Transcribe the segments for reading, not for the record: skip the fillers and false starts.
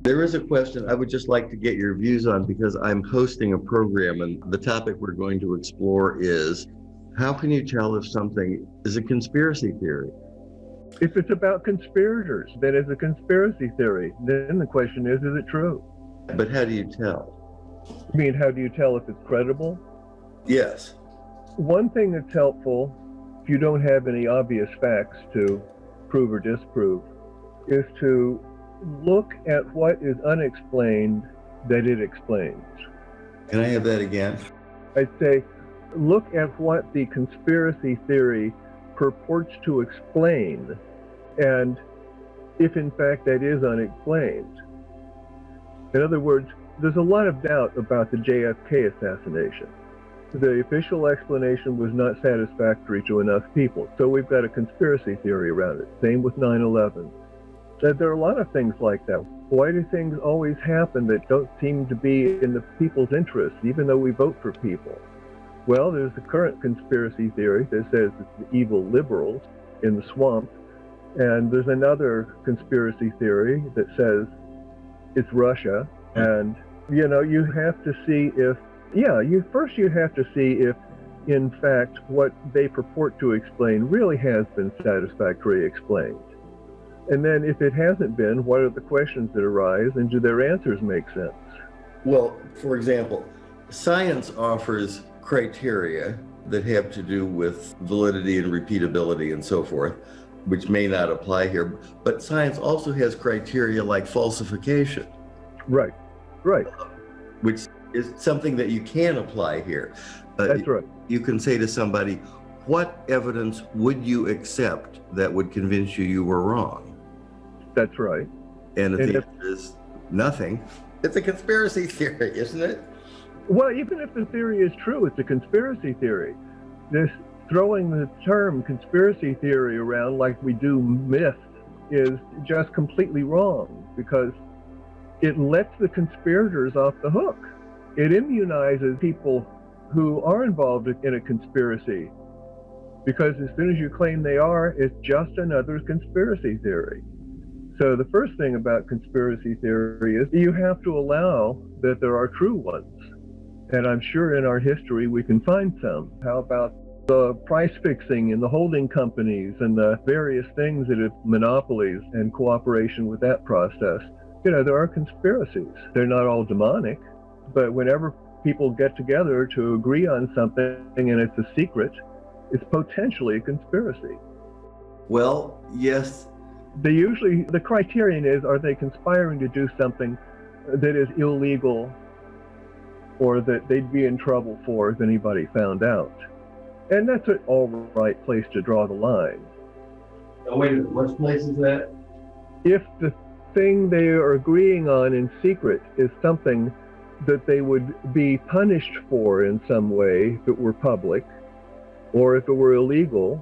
There is a question I would just like to get your views on because I'm hosting a program and the topic we're going to explore is how can you tell if something is a conspiracy theory? If it's about conspirators, then it's a conspiracy theory. Then the question is it true? But how do you tell? I mean, how do you tell if it's credible? Yes. One thing that's helpful, if you don't have any obvious facts to prove or disprove, is to look at what is unexplained that it explains. Can I have that again? I'd say, look at what the conspiracy theory purports to explain, and if in fact that is unexplained. In other words, there's a lot of doubt about the JFK assassination. The official explanation was not satisfactory to enough people, so we've got a conspiracy theory around it. Same with 9/11. There are a lot of things like that. Why do things always happen that don't seem to be in the people's interest, even though we vote for people? Well, there's the current conspiracy theory that says it's the evil liberals in the swamp, and there's another conspiracy theory that says it's Russia, and you have to see if, you have to see if, in fact, what they purport to explain really has been satisfactorily explained. And then if it hasn't been, what are the questions that arise, and do their answers make sense? Well, for example, science offers criteria that have to do with validity and repeatability and so forth, which may not apply here, but science also has criteria like falsification. Right. Which is something that you can apply here. That's right. You can say to somebody, what evidence would you accept that would convince you were wrong? That's right. And if the answer is nothing, it's a conspiracy theory, isn't it? Well, even if the theory is true, it's a conspiracy theory. This throwing the term conspiracy theory around like we do myth is just completely wrong, because it lets the conspirators off the hook. It immunizes people who are involved in a conspiracy, because as soon as you claim they are, it's just another conspiracy theory. So the first thing about conspiracy theory is you have to allow that there are true ones. And I'm sure in our history we can find some. How about the price fixing in the holding companies and the various things that have monopolies and cooperation with that process? There are conspiracies. They're not all demonic, but whenever people get together to agree on something and it's a secret, it's potentially a conspiracy. Well, yes. The criterion is, are they conspiring to do something that is illegal or that they'd be in trouble for if anybody found out? And that's an all right place to draw the line. Oh, wait, what place is that? If the thing they are agreeing on in secret is something that they would be punished for in some way if it were public, or if it were illegal,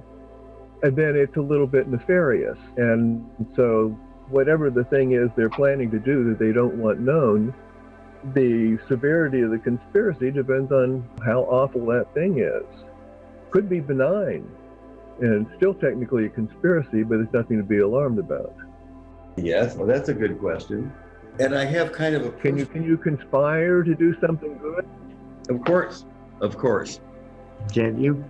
and then it's a little bit nefarious. And so whatever the thing is they're planning to do that they don't want known, the severity of the conspiracy depends on how awful that thing is. Could be benign and still technically a conspiracy, but it's nothing to be alarmed about. Yes, well, that's a good question. And I have kind of a... Can you conspire to do something good? Of course. Can't you?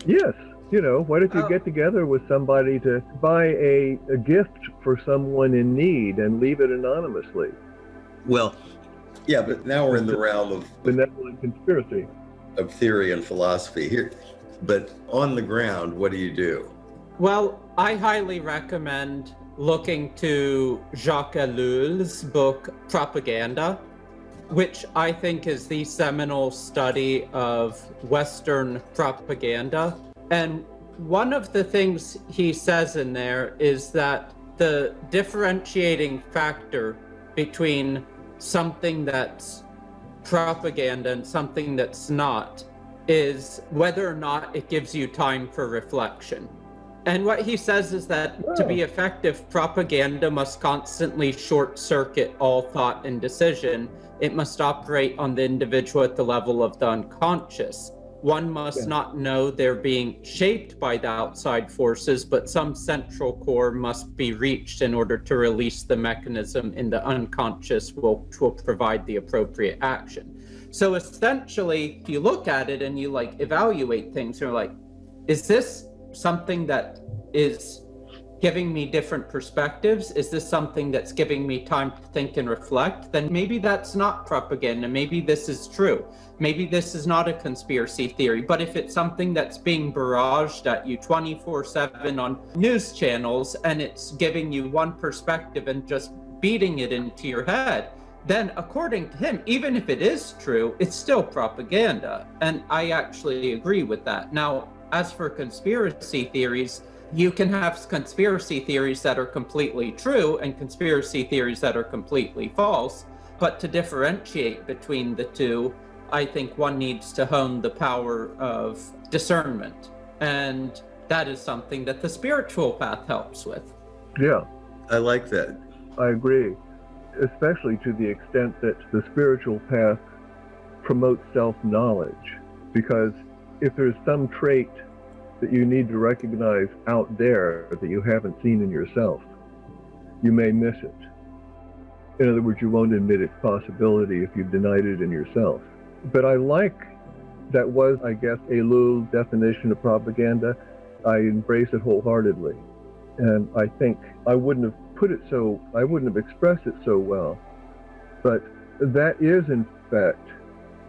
Yes. What if you get together with somebody to buy a gift for someone in need and leave it anonymously? Well, yeah, but now we're in the realm of benevolent conspiracy, of theory and philosophy here. But on the ground, what do you do? Well, I highly recommend looking to Jacques Ellul's book, Propaganda, which I think is the seminal study of Western propaganda. And one of the things he says in there is that the differentiating factor between something that's propaganda and something that's not is whether or not it gives you time for reflection. And what he says is that to be effective, propaganda must constantly short-circuit all thought and decision. It must operate on the individual at the level of the unconscious. one must not know they're being shaped by the outside forces, but some central core must be reached in order to release the mechanism in the unconscious, which will provide the appropriate action. So essentially, if you look at it and you like evaluate things, you're like, is this something that is giving me different perspectives? Is this something that's giving me time to think and reflect? Then maybe that's not propaganda. Maybe this is true. Maybe this is not a conspiracy theory. But if it's something that's being barraged at you 24/7 on news channels and it's giving you one perspective and just beating it into your head, then according to him, even if it is true, it's still propaganda. And I actually agree with that. Now, as for conspiracy theories, you can have conspiracy theories that are completely true and conspiracy theories that are completely false. But to differentiate between the two, I think one needs to hone the power of discernment. And that is something that the spiritual path helps with. Yeah, I like that. I agree, especially to the extent that the spiritual path promotes self-knowledge. Because if there's some trait that you need to recognize out there that you haven't seen in yourself, you may miss it. In other words, you won't admit its possibility if you've denied it in yourself. But I like that was, I guess, a little definition of propaganda. I embrace it wholeheartedly. And I think I wouldn't have expressed it so well. But that is, in fact,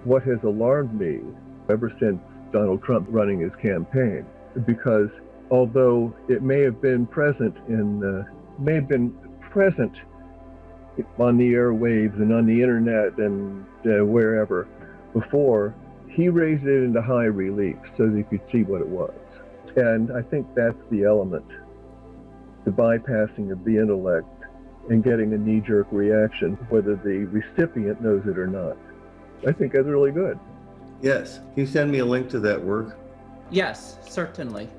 what has alarmed me ever since Donald Trump running his campaign. Because although it may have been present on the airwaves and on the internet and wherever before, he raised it into high relief so that you could see what it was. And I think that's the element, the bypassing of the intellect and getting a knee-jerk reaction, whether the recipient knows it or not. I think that's really good. Yes. Can you send me a link to that work? Yes, certainly.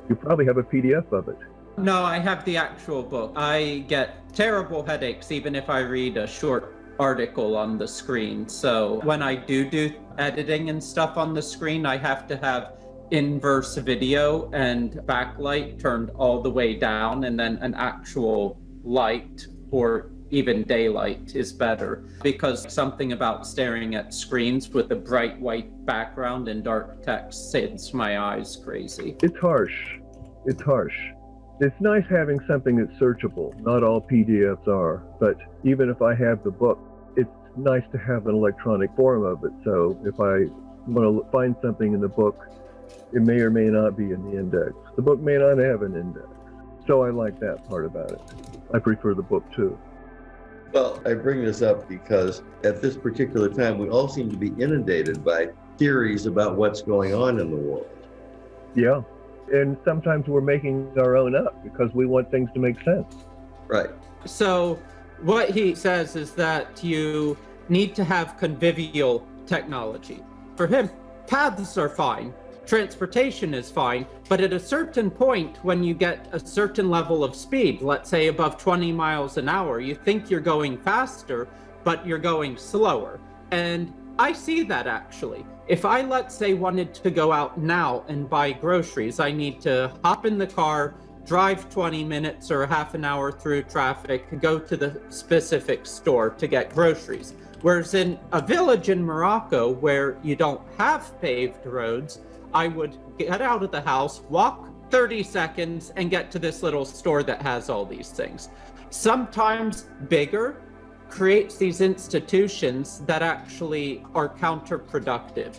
You probably have a PDF of it. No, I have the actual book. I get terrible headaches even if I read a short article on the screen. So when I do editing and stuff on the screen, I have to have inverse video and backlight turned all the way down, and then an actual light or even daylight is better, because something about staring at screens with a bright white background and dark text sends my eyes crazy. It's harsh. It's harsh. It's nice having something that's searchable. Not all PDFs are, but even if I have the book, it's nice to have an electronic form of it. So if I want to find something in the book, it may or may not be in the index. The book may not have an index. So I like that part about it. I prefer the book too. Well, I bring this up because at this particular time, we all seem to be inundated by theories about what's going on in the world. Yeah. And sometimes we're making our own up because we want things to make sense. Right. So what he says is that you need to have convivial technology. For him, paths are fine. Transportation is fine, but at a certain point, when you get a certain level of speed, let's say above 20 miles an hour, you think you're going faster, but you're going slower. And I see that actually. If I, let's say, wanted to go out now and buy groceries, I need to hop in the car, drive 20 minutes or half an hour through traffic, go to the specific store to get groceries. Whereas in a village in Morocco where you don't have paved roads, I would get out of the house, walk 30 seconds, and get to this little store that has all these things. Sometimes bigger creates these institutions that actually are counterproductive.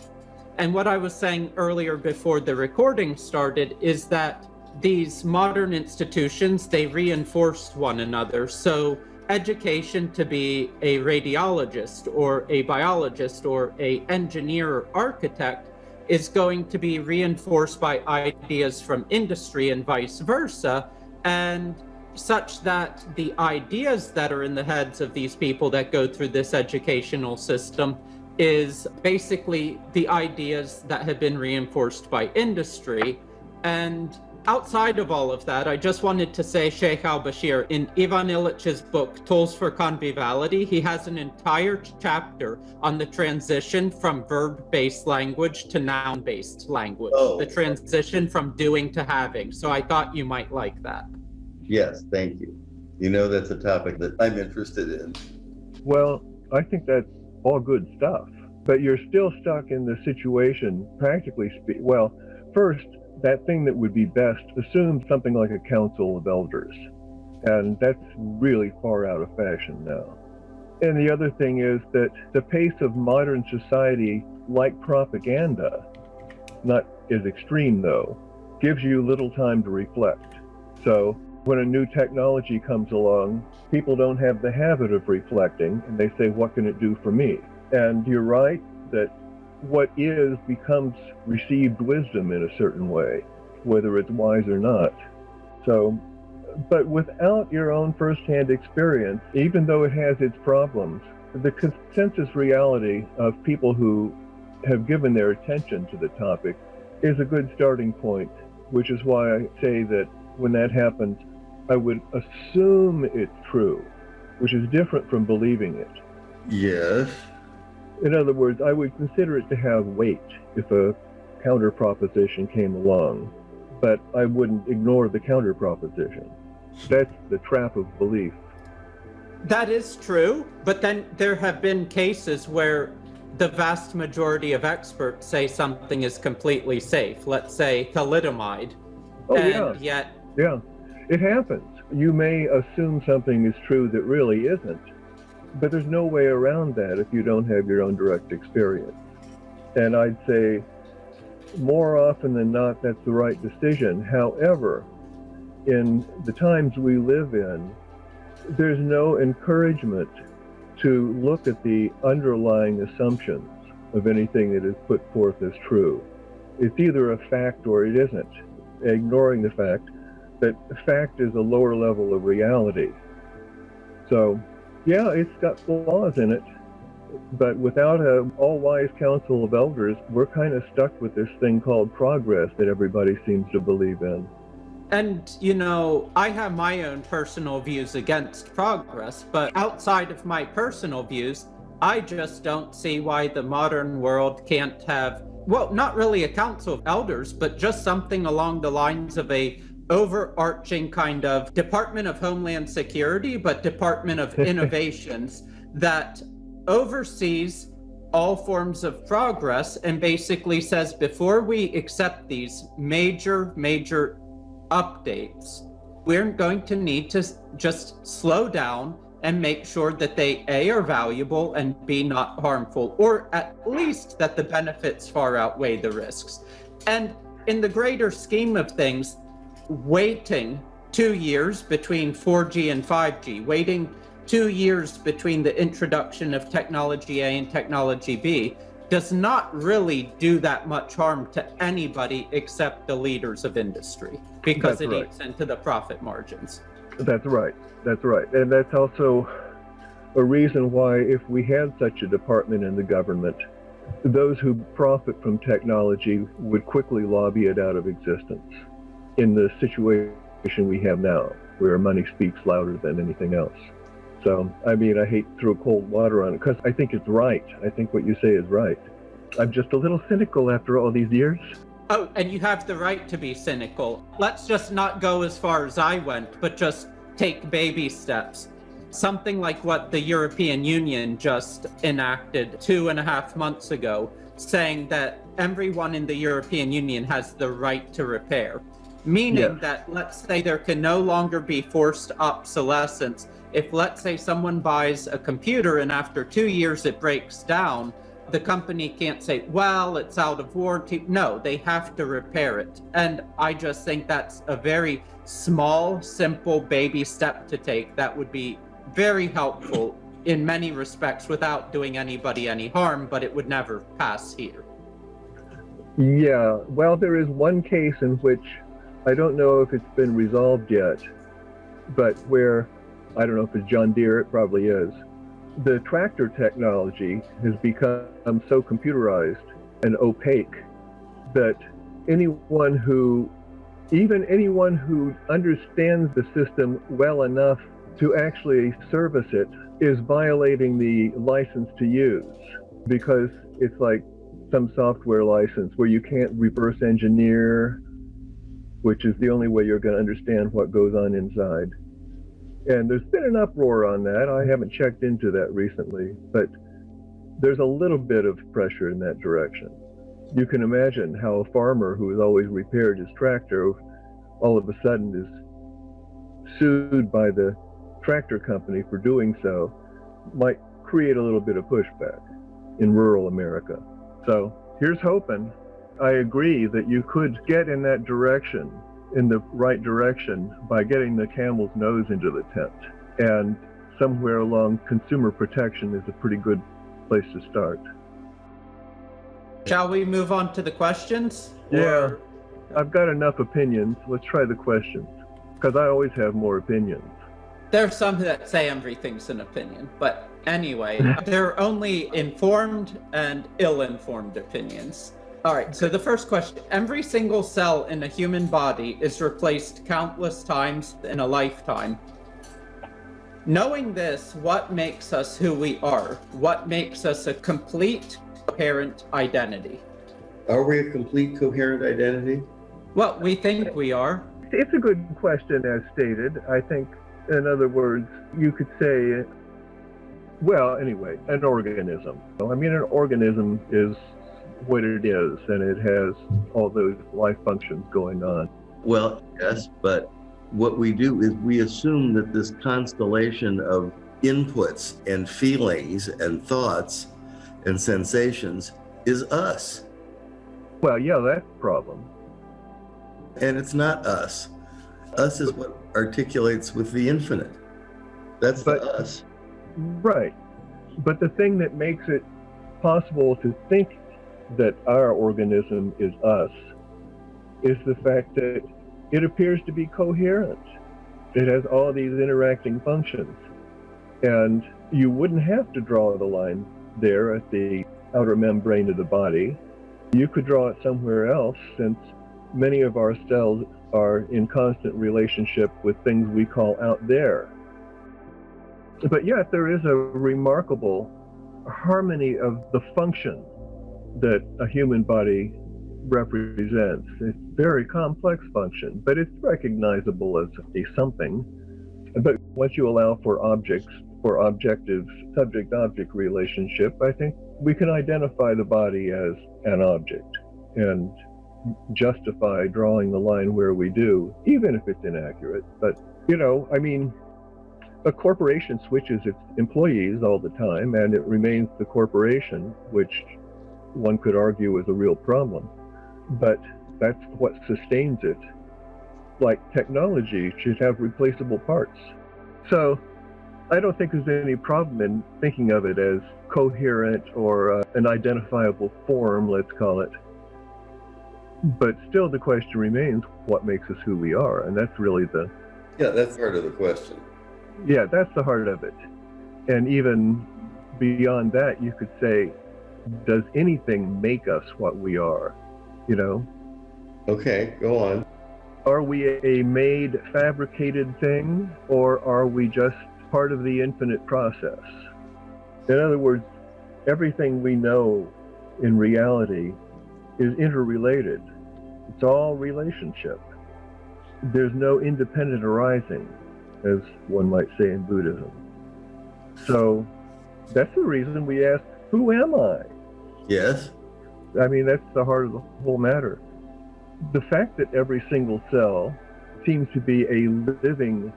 And what I was saying earlier before the recording started is that these modern institutions, they reinforce one another. So education to be a radiologist or a biologist or an engineer or architect is going to be reinforced by ideas from industry and vice versa, and such that the ideas that are in the heads of these people that go through this educational system is basically the ideas that have been reinforced by industry. And outside of all of that, I just wanted to say Sheikh al-Bashir, in Ivan Illich's book, Tools for Conviviality, he has an entire chapter on the transition from verb-based language to noun-based language, the transition from doing to having. So I thought you might like that. Yes, thank you. You know, that's a topic that I'm interested in. Well, I think that's all good stuff, but you're still stuck in the situation, practically speaking. Well, first, that thing that would be best, assume something like a council of elders, and that's really far out of fashion now. And the other thing is that the pace of modern society, like propaganda, not as extreme though, gives you little time to reflect. So when a new technology comes along, people don't have the habit of reflecting, and they say, what can it do for me? And you're right that what is becomes received wisdom in a certain way, whether it's wise or not. So, but without your own firsthand experience, even though it has its problems, the consensus reality of people who have given their attention to the topic is a good starting point, which is why I say that when that happens, I would assume it's true, which is different from believing it. Yes. In other words, I would consider it to have weight if a counter proposition came along, but I wouldn't ignore the counter proposition. That's the trap of belief. That is true, but then there have been cases where the vast majority of experts say something is completely safe. Let's say thalidomide. Oh, and yeah. Yet, yeah, it happens. You may assume something is true that really isn't, but there's no way around that if you don't have your own direct experience. And I'd say more often than not, that's the right decision. However, in the times we live in, there's no encouragement to look at the underlying assumptions of anything that is put forth as true. It's either a fact or it isn't, ignoring the fact that fact is a lower level of reality. So, yeah, it's got flaws in it, but without an all-wise council of elders, we're kind of stuck with this thing called progress that everybody seems to believe in. And, you know, I have my own personal views against progress, but outside of my personal views, I just don't see why the modern world can't have, well, not really a council of elders, but just something along the lines of a overarching kind of Department of Homeland Security, but Department of Innovations that oversees all forms of progress and basically says, before we accept these major updates, we're going to need to just slow down and make sure that they A, are valuable, and B, not harmful, or at least that the benefits far outweigh the risks. And in the greater scheme of things, waiting 2 years between 4G and 5G, waiting 2 years between the introduction of technology A and technology B does not really do that much harm to anybody except the leaders of industry, because it eats into the profit margins. That's right. That's right. And that's also a reason why, if we had such a department in the government, those who profit from technology would quickly lobby it out of existence in the situation we have now, where money speaks louder than anything else. So, I mean, I hate to throw cold water on it, because I think it's right. I think what you say is right. I'm just a little cynical after all these years. Oh, and you have the right to be cynical. Let's just not go as far as I went, but just take baby steps. Something like what the European Union just enacted 2.5 months ago, saying that everyone in the European Union has the right to repair. Meaning that, let's say, there can no longer be forced obsolescence. If, let's say, someone buys a computer and after 2 years it breaks down, the company can't say, well, it's out of warranty. No, they have to repair it. And I just think that's a very small, simple baby step to take that would be very helpful in many respects without doing anybody any harm, but it would never pass here. Yeah, well, there is one case in which I don't know if it's been resolved yet, but where, I don't know if it's John Deere, it probably is, the tractor technology has become so computerized and opaque that anyone who Even anyone who understands the system well enough to actually service it is violating the license to use, because it's like some software license where you can't reverse engineer, which is the only way you're going to understand what goes on inside. And there's been an uproar on that. I haven't checked into that recently, but there's a little bit of pressure in that direction. You can imagine how a farmer who has always repaired his tractor all of a sudden is sued by the tractor company for doing so, might create a little bit of pushback in rural America. So here's hoping. I agree that you could get in that direction, in the right direction, by getting the camel's nose into the tent. And somewhere along, consumer protection is a pretty good place to start. Shall we move on to the questions? Yeah, I've got enough opinions. Let's try the questions, because I always have more opinions. There are some that say everything's an opinion, but anyway, there are only informed and ill-informed opinions. All right, so the first question: every single cell in a human body is replaced countless times in a lifetime. Knowing this, what makes us who we are? What makes us a complete, coherent identity? Are we a complete, coherent identity? Well, we think we are. It's a good question, as stated. I think, in other words, you could say, well, anyway, an organism. I mean, an organism is what it is, and it has all those life functions going on. Well, yes, but what we do is we assume that this constellation of inputs and feelings and thoughts and sensations is us. Well, yeah, that's a problem. And it's not us. Us is what articulates with the infinite. That's the us. Right. But the thing that makes it possible to think that our organism is us is the fact that it appears to be coherent. It has all these interacting functions. And you wouldn't have to draw the line there at the outer membrane of the body. You could draw it somewhere else, since many of our cells are in constant relationship with things we call out there. But yet there is a remarkable harmony of the function that a human body represents. It's a very complex function, but it's recognizable as a something. But once you allow for objects, for objective subject-object relationship, I think we can identify the body as an object and justify drawing the line where we do, even if it's inaccurate. But, you know, I mean, a corporation switches its employees all the time, and it remains the corporation, which one could argue is a real problem. But that's what sustains it. Like technology should have replaceable parts. So I don't think there's any problem in thinking of it as coherent or an identifiable form, let's call it. But still the question remains, what makes us who we are? And that's really the... Yeah, that's part of the question. Yeah, that's the heart of it. And even beyond that, you could say, does anything make us what we are? You know? Okay, go on. Are we a made, fabricated thing, or are we just part of the infinite process? In other words, everything we know in reality is interrelated. It's all relationship. There's no independent arising, as one might say in Buddhism. So that's the reason we ask, who am I? Yes. I mean, that's the heart of the whole matter. The fact that every single cell seems to be a living,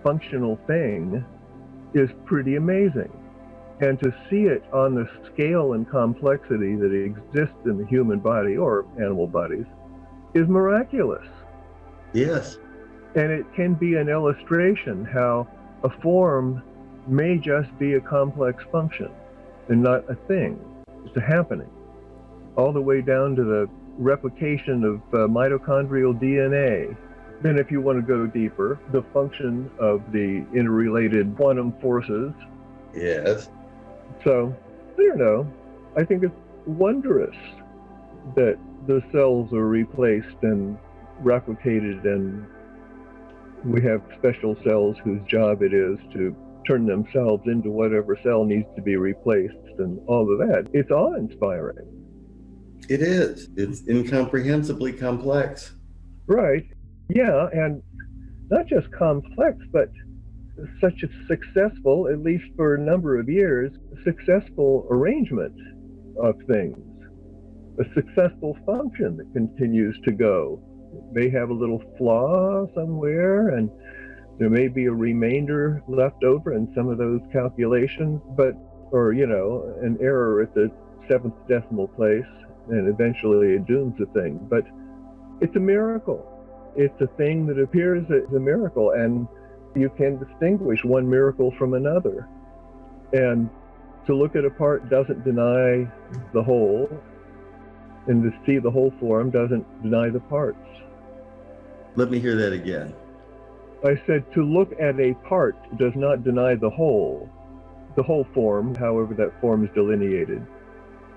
functional thing is pretty amazing. And to see it on the scale and complexity that exists in the human body or animal bodies is miraculous. Yes. And it can be an illustration how a form may just be a complex function and not a thing. It's a happening. All the way down to the replication of mitochondrial DNA. Then if you want to go deeper, the function of the interrelated quantum forces. Yes. So, I don't know. I think it's wondrous that the cells are replaced and replicated, and we have special cells whose job it is to turn themselves into whatever cell needs to be replaced and all of that. It's awe-inspiring. It is. It's incomprehensibly complex. Right. Yeah, and not just complex, but such a successful, at least for a number of years, successful arrangement of things. A successful function that continues to go. It may have a little flaw somewhere, and there may be a remainder left over in some of those calculations, or an error at the 7th decimal place, and eventually it dooms the thing. But it's a miracle. It's a thing that appears as a miracle, and you can distinguish one miracle from another. And to look at a part doesn't deny the whole, and to see the whole form doesn't deny the parts. Let me hear that again. I said to look at a part does not deny the whole form, however that form is delineated.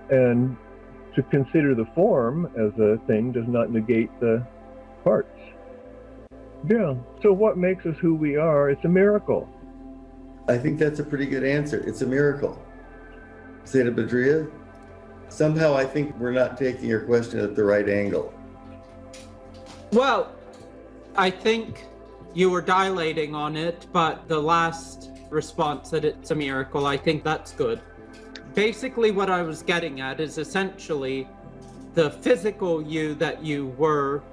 And to consider the form as a thing does not negate the parts. Yeah, so what makes us who we are? It's a miracle. I think that's a pretty good answer. It's a miracle. Santa Badria, somehow I think we're not taking your question at the right angle. Well, I think you were dilating on it, but the last response that it's a miracle, I think that's good. Basically, what I was getting at is essentially the physical you that you were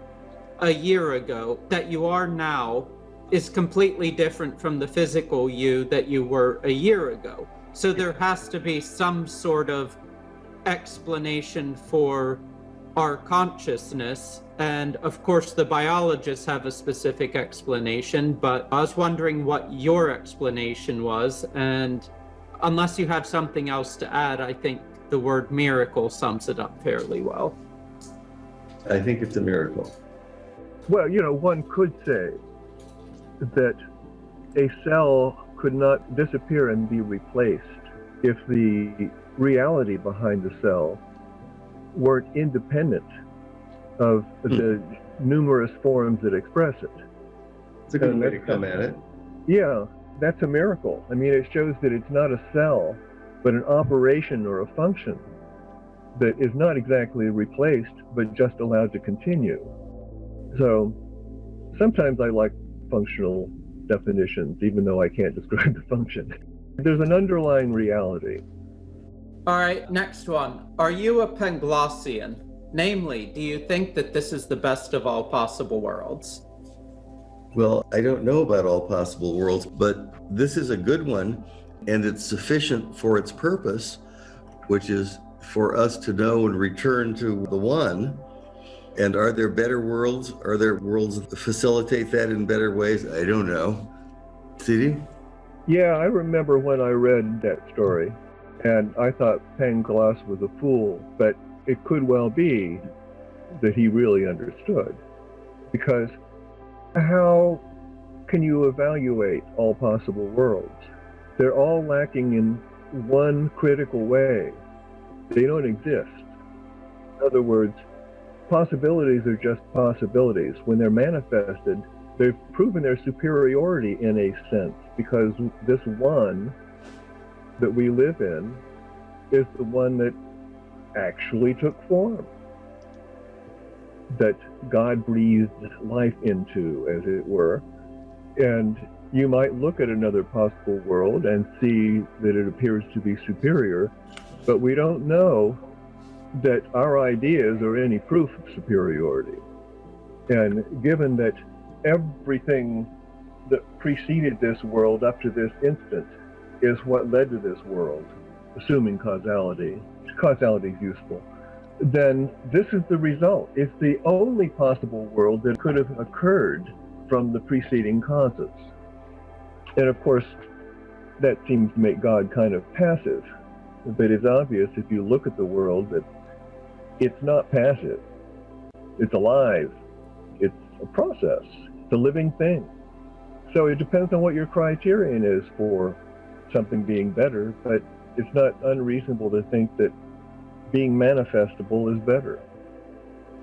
a year ago, that you are now, is completely different from the physical you that you were a year ago. So there has to be some sort of explanation for our consciousness. And of course, the biologists have a specific explanation, but I was wondering what your explanation was. And unless you have something else to add, I think the word miracle sums it up fairly well. I think it's a miracle. Well, one could say that a cell could not disappear and be replaced if the reality behind the cell weren't independent of the numerous forms that express it. It's a good way to come at it. Yeah, that's a miracle. I mean, it shows that it's not a cell, but an operation or a function that is not exactly replaced, but just allowed to continue. So sometimes I like functional definitions, even though I can't describe the function. There's an underlying reality. All right, next one. Are you a Panglossian? Namely, do you think that this is the best of all possible worlds? Well, I don't know about all possible worlds, but this is a good one, and it's sufficient for its purpose, which is for us to know and return to the one. And are there better worlds? Are there worlds that facilitate that in better ways? I don't know. CD? Yeah, I remember when I read that story, and I thought Pangloss was a fool, but it could well be that he really understood. Because how can you evaluate all possible worlds? They're all lacking in one critical way. They don't exist. In other words, possibilities are just possibilities. When they're manifested, they've proven their superiority in a sense, because this one that we live in is the one that actually took form, that God breathed life into, as it were. And you might look at another possible world and see that it appears to be superior, but we don't know that our ideas are any proof of superiority. And given that everything that preceded this world up to this instant is what led to this world, assuming causality is useful, then this is the result. It's the only possible world that could have occurred from the preceding causes. And of course, that seems to make God kind of passive. But it's obvious if you look at the world that it's not passive. It's alive. It's a process. It's a living thing. So it depends on what your criterion is for something being better, but it's not unreasonable to think that being manifestable is better.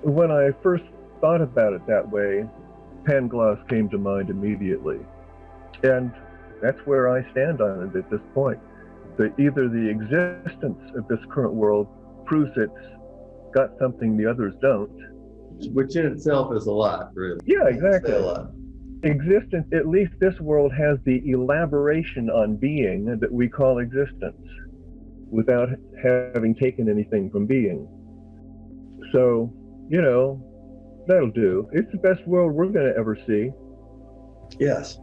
When I first thought about it that way, Pangloss came to mind immediately. And that's where I stand on it at this point. That either the existence of this current world proves it's got something the others don't. Which in itself is a lot, really. Yeah, exactly. Say a lot. Existence, at least this world has the elaboration on being that we call existence, without having taken anything from being. So, that'll do. It's the best world we're going to ever see. Yes.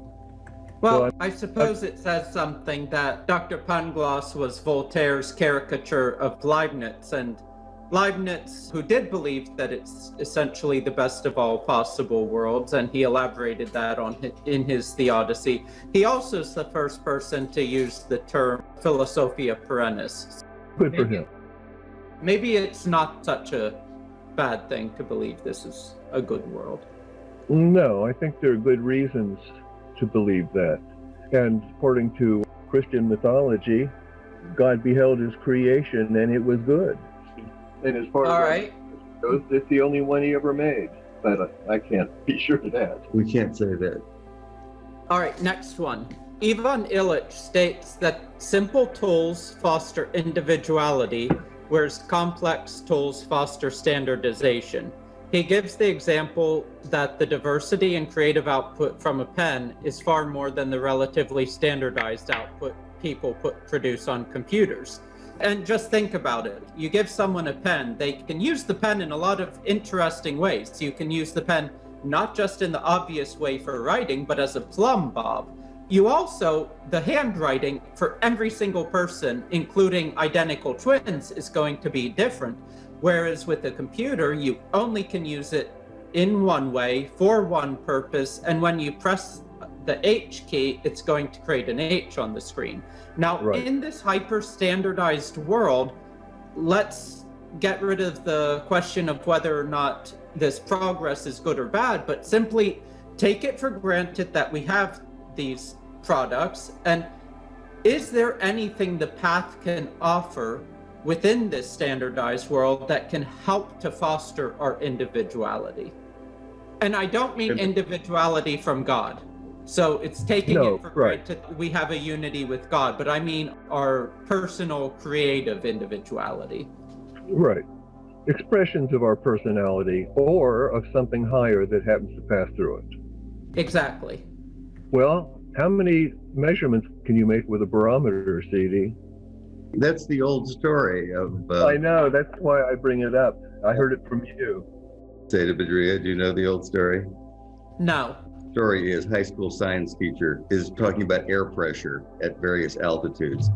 Well, I suppose it says something that Dr. Pangloss was Voltaire's caricature of Leibniz, and Leibniz, who did believe that it's essentially the best of all possible worlds, and he elaborated that in his Theodicy. He also is the first person to use the term Philosophia Perennis. Good for him. Maybe it's not such a bad thing to believe this is a good world. No, I think there are good reasons to believe that. And according to Christian mythology, God beheld his creation and it was good. And as far as it goes, it's the only one he ever made. But I can't be sure of that. We can't say that. All right, next one. Ivan Illich states that simple tools foster individuality, whereas complex tools foster standardization. He gives the example that the diversity in creative output from a pen is far more than the relatively standardized output people produce on computers. And just think about it. You give someone a pen, they can use the pen in a lot of interesting ways. You can use the pen not just in the obvious way for writing, but as a plumb bob. You also, the handwriting for every single person, including identical twins, is going to be different. Whereas with a computer, you only can use it in one way, for one purpose, and when you press the H key, it's going to create an H on the screen. Now, in this hyper-standardized world, let's get rid of the question of whether or not this progress is good or bad, but simply take it for granted that we have these products, and is there anything the path can offer within this standardized world that can help to foster our individuality? And I don't mean individuality from God. So it's taking it for granted we have a unity with God, but I mean our personal creative individuality. Right. Expressions of our personality or of something higher that happens to pass through it. Exactly. Well, how many measurements can you make with a barometer, CD? That's the old story of... I know, that's why I bring it up. I heard it from you. Seda Badria, do you know the old story? No. Story is high school science teacher is talking about air pressure at various altitudes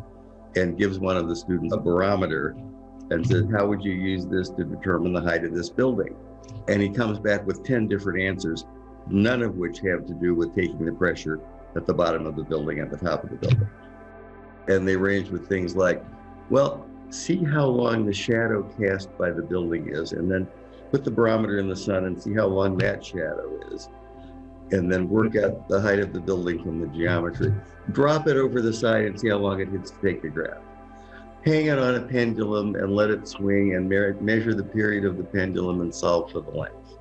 and gives one of the students a barometer and says, how would you use this to determine the height of this building? And he comes back with 10 different answers, none of which have to do with taking the pressure at the bottom of the building and the top of the building. And they range with things like, well, see how long the shadow cast by the building is, and then put the barometer in the sun and see how long that shadow is. And then work out the height of the building from the geometry. Drop it over the side and see how long it takes to take the graph. Hang it on a pendulum and let it swing and measure the period of the pendulum and solve for the length.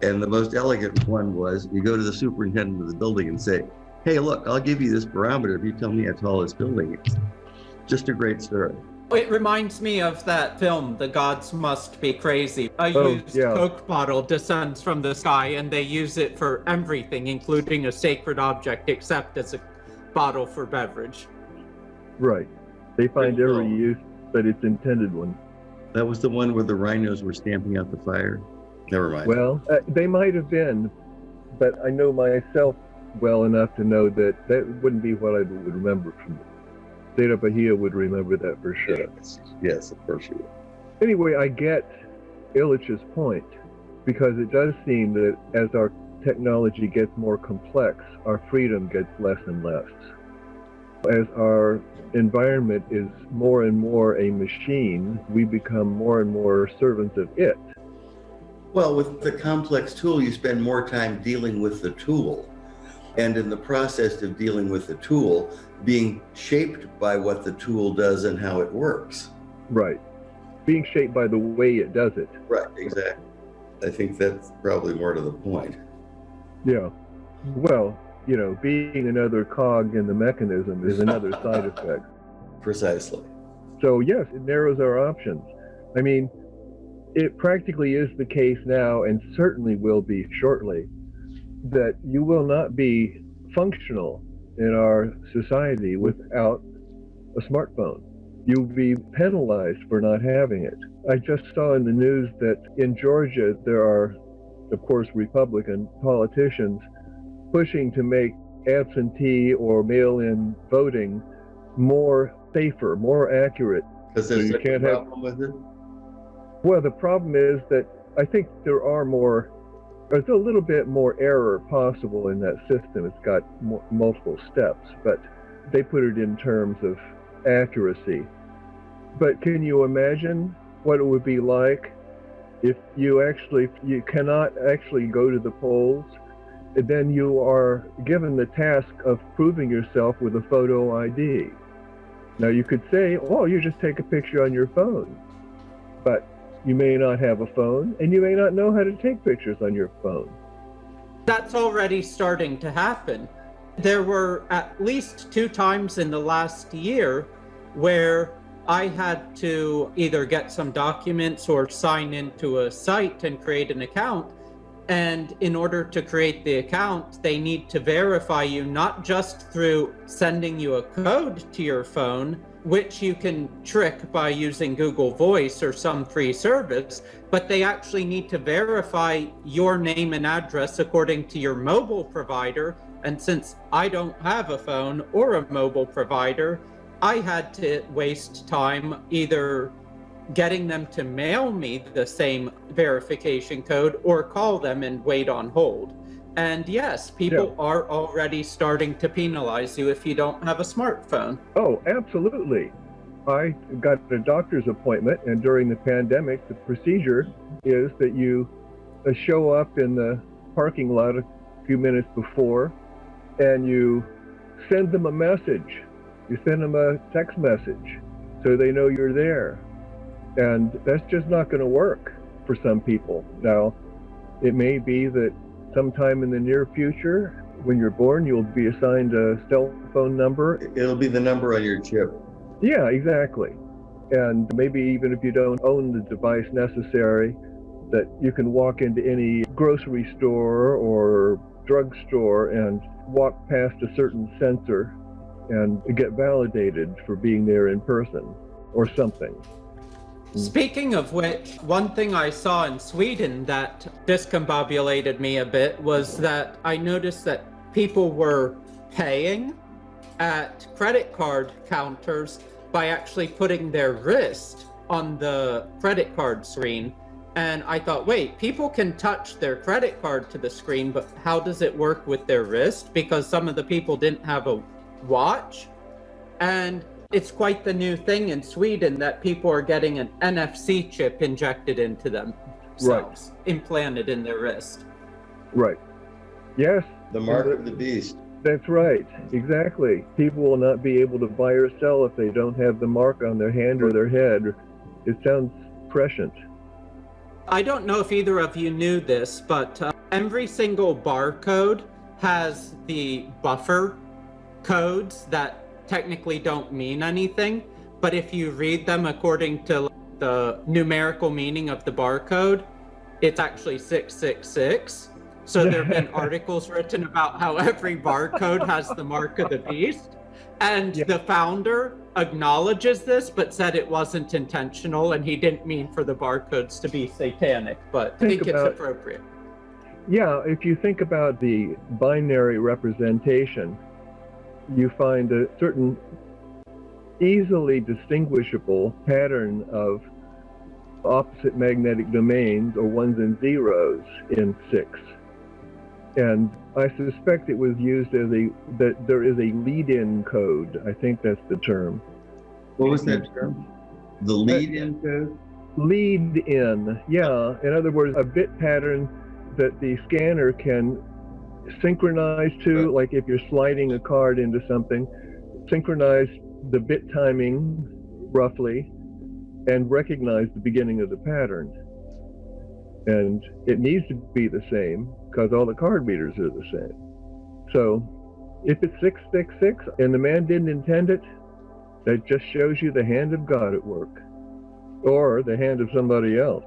And the most elegant one was, you go to the superintendent of the building and say, hey, look, I'll give you this barometer if you tell me how tall this building is. Just a great story. It reminds me of that film, The Gods Must Be Crazy. A used Coke bottle descends from the sky, and they use it for everything, including a sacred object, except as a bottle for beverage. Right. They find every use but its intended one. That was the one where the rhinos were stamping out the fire? Never mind. Well, they might have been, but I know myself well enough to know that that wouldn't be what I would remember from it. Zeta Bahia would remember that for sure. Yes, of course you would. Anyway, I get Illich's point, because it does seem that as our technology gets more complex, our freedom gets less and less. As our environment is more and more a machine, we become more and more servants of it. Well, with the complex tool, you spend more time dealing with the tool. And in the process of dealing with the tool, being shaped by what the tool does and how it works. Right. Being shaped by the way it does it. Right, exactly. I think that's probably more to the point. Yeah. Well, being another cog in the mechanism is another side effect. Precisely. So yes, it narrows our options. I mean, it practically is the case now, and certainly will be shortly, that you will not be functional in our society without a smartphone. You'll be penalized for not having it. I just saw in the news that in Georgia there are, of course, Republican politicians pushing to make absentee or mail-in voting more safer, more accurate. Because there's a problem with it? Well, the problem is that I think there's a little bit more error possible in that system. It's got multiple steps, but they put it in terms of accuracy. But can you imagine what it would be like if you cannot actually go to the polls, and then you are given the task of proving yourself with a photo ID? Now you could say, oh, you just take a picture on your phone, but you may not have a phone, and you may not know how to take pictures on your phone. That's already starting to happen. There were at least 2 times in the last year where I had to either get some documents or sign into a site and create an account. And in order to create the account, they need to verify you not just through sending you a code to your phone, which you can trick by using Google Voice or some free service, but they actually need to verify your name and address according to your mobile provider. And since I don't have a phone or a mobile provider, I had to waste time either getting them to mail me the same verification code or call them and wait on hold. And yes, people are already starting to penalize you if you don't have a smartphone. Oh, absolutely. I got a doctor's appointment, and during the pandemic, the procedure is that you show up in the parking lot a few minutes before, and you send them a message. You send them a text message so they know you're there. And that's just not going to work for some people. Now, it may be that sometime in the near future, when you're born, you'll be assigned a cell phone number. It'll be the number on your chip. Yeah, exactly. And maybe even if you don't own the device necessary, that you can walk into any grocery store or drugstore and walk past a certain sensor and get validated for being there in person or something. Speaking of which, one thing I saw in Sweden that discombobulated me a bit was that I noticed that people were paying at credit card counters by actually putting their wrist on the credit card screen. And I thought, wait, people can touch their credit card to the screen, but how does it work with their wrist? Because some of the people didn't have a watch. And it's quite the new thing in Sweden that people are getting an NFC chip injected into themselves, implanted in their wrist. Right. Yes. The mark of the beast. That's right. Exactly. People will not be able to buy or sell if they don't have the mark on their hand or their head. It sounds prescient. I don't know if either of you knew this, but every single barcode has the buffer codes that technically don't mean anything, but if you read them according to the numerical meaning of the barcode, it's actually 666. So there have been articles written about how every barcode has the mark of the beast, and the founder acknowledges this but said it wasn't intentional and he didn't mean for the barcodes to be satanic, but I think it's appropriate. Yeah, if you think about the binary representation, you find a certain easily distinguishable pattern of opposite magnetic domains, or ones and zeros, in 6. And I suspect it was used as that there is a lead-in code. I think that's the term. What was that term? The lead-in code? Lead-in, yeah. In other words, a bit pattern that the scanner can synchronize to, like if you're sliding a card into something, synchronize the bit timing roughly and recognize the beginning of the pattern. And it needs to be the same because all the card readers are the same. So if it's 666 and the man didn't intend it, that just shows you the hand of God at work, or the hand of somebody else.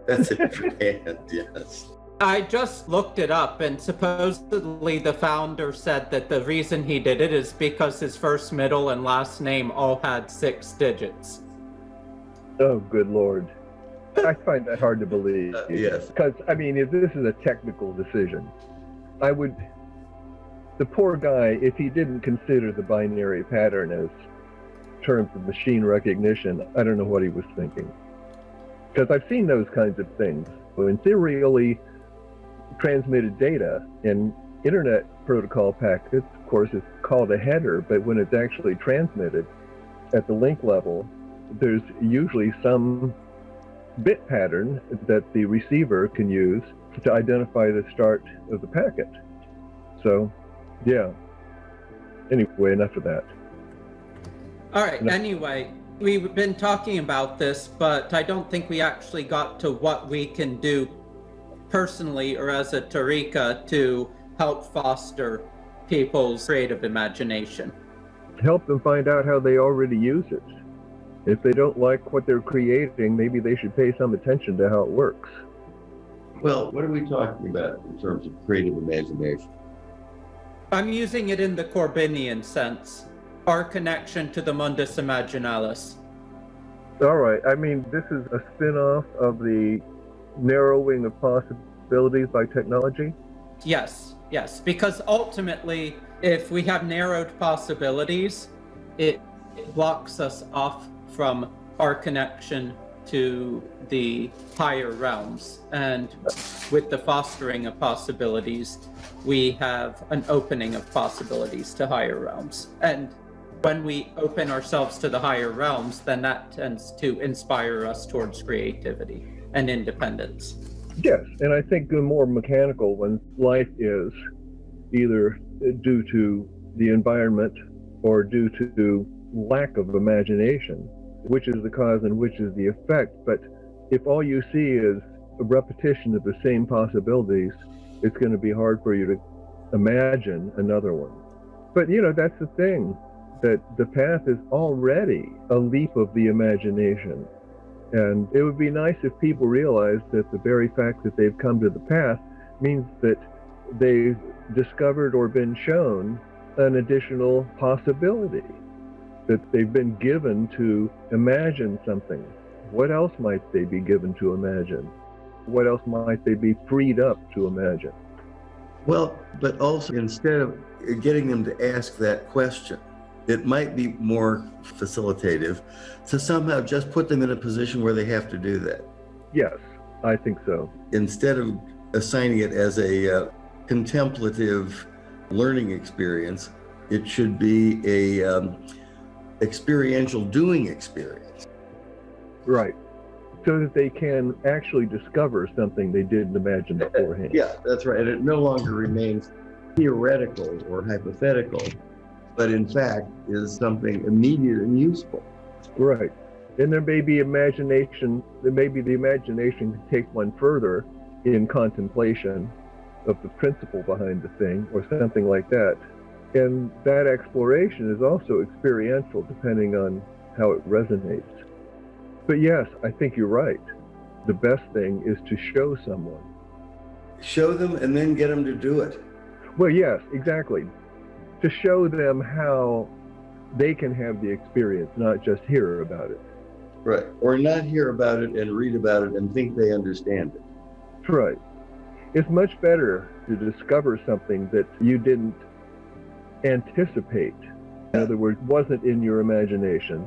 That's a different hand, yes. I just looked it up, and supposedly the founder said that the reason he did it is because his first, middle, and last name all had 6 digits. Oh, good Lord. I find that hard to believe. Yes. Because, I mean, if this is a technical decision, the poor guy, if he didn't consider the binary pattern as terms of machine recognition, I don't know what he was thinking. Because I've seen those kinds of things. When serially transmitted data in internet protocol packets, of course, it's called a header, but when it's actually transmitted at the link level, there's usually some bit pattern that the receiver can use to identify the start of the packet. So, yeah. Anyway, enough of that. All right, anyway, we've been talking about this, but I don't think we actually got to what we can do personally or as a tariqa to help foster people's creative imagination. Help them find out how they already use it. If they don't like what they're creating, maybe they should pay some attention to how it works. Well, what are we talking about in terms of creative imagination? I'm using it in the Corbinian sense, our connection to the mundus imaginalis. All right. I mean, this is a spin-off of the narrowing of possibilities by technology? Yes, because ultimately, if we have narrowed possibilities, it blocks us off from our connection to the higher realms. And with the fostering of possibilities, we have an opening of possibilities to higher realms. And when we open ourselves to the higher realms, then that tends to inspire us towards creativity and independence. Yes, and I think the more mechanical when life is, either due to the environment or due to lack of imagination, which is the cause and which is the effect. But if all you see is a repetition of the same possibilities, it's going to be hard for you to imagine another one. But, you know, that's the thing, that the path is already a leap of the imagination. And it would be nice if people realized that the very fact that they've come to the path means that they've discovered or been shown an additional possibility, that they've been given to imagine something. What else might they be given to imagine? What else might they be freed up to imagine? Well, but also instead of getting them to ask that question, it might be more facilitative to somehow just put them in a position where they have to do that. Yes, I think so. Instead of assigning it as a contemplative learning experience, it should be a experiential doing experience. Right. So that they can actually discover something they didn't imagine beforehand. Yeah, that's right. And it no longer remains theoretical or hypothetical, but in fact is something immediate and useful. Right. And there may be imagination, the imagination can take one further in contemplation of the principle behind the thing or something like that. And that exploration is also experiential depending on how it resonates. But yes, I think you're right. The best thing is to show someone. Show them and then get them to do it. Well, yes, exactly. To show them how they can have the experience, not just hear about it. Right. Or not hear about it and read about it and think they understand it. That's right. It's much better to discover something that you didn't anticipate. In other words, wasn't in your imagination.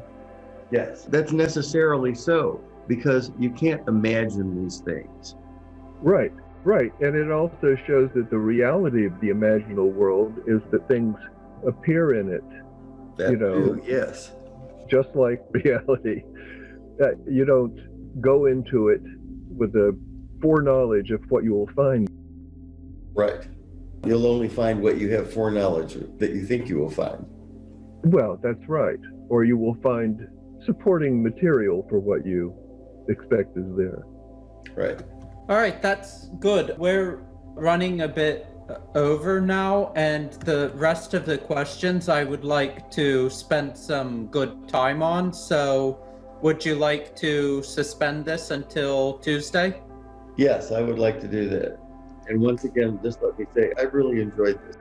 Yes, that's necessarily so, because you can't imagine these things. Right, right. And it also shows that the reality of the imaginal world is that things appear in it. That too, yes. Just like reality. That you don't go into it with the foreknowledge of what you will find. Right. You'll only find what you have foreknowledge that you think you will find. Well, that's right. Or you will find supporting material for what you expect is there. Right. All right, that's good. We're running a bit over now, and the rest of the questions I would like to spend some good time on. So, would you like to suspend this until Tuesday? Yes, I would like to do that. And once again, just let me say, I really enjoyed this.